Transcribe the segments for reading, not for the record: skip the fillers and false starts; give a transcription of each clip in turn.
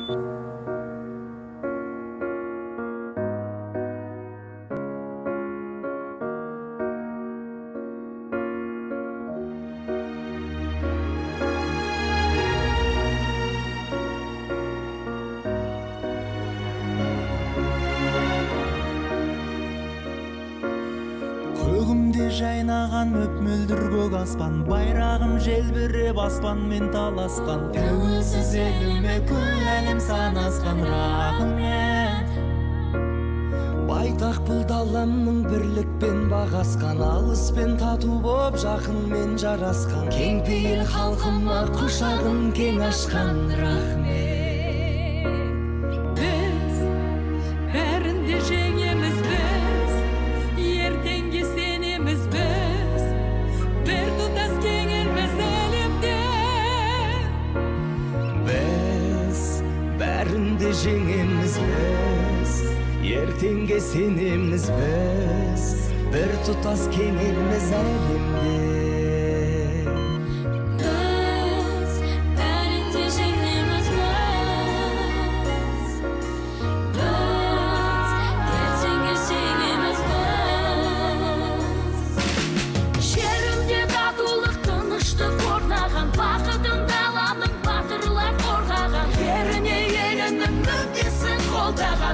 Көгімде жайнаған мөп-мөлдір көк аспан, байрағым желбіреп аспанмен таласқан. Тәуелсіз еліме күл әлем санасқан, рахмет. Байтақ бұл даламның бірлікпен бағасқан, алыспен тату боп жақынмен жарасқан. Кең пейіл халқыма құшағын кең ашқан, рахмет. Біз бәрінде жеңеміз, біз ертеңге сенеміз, біз бір тұтас кең елміз әлемде. Біз бәрінде жеңеміз, біз ертеңге сенеміз, біз бір тұтас кең елміз әлемде.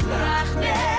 Рахмет.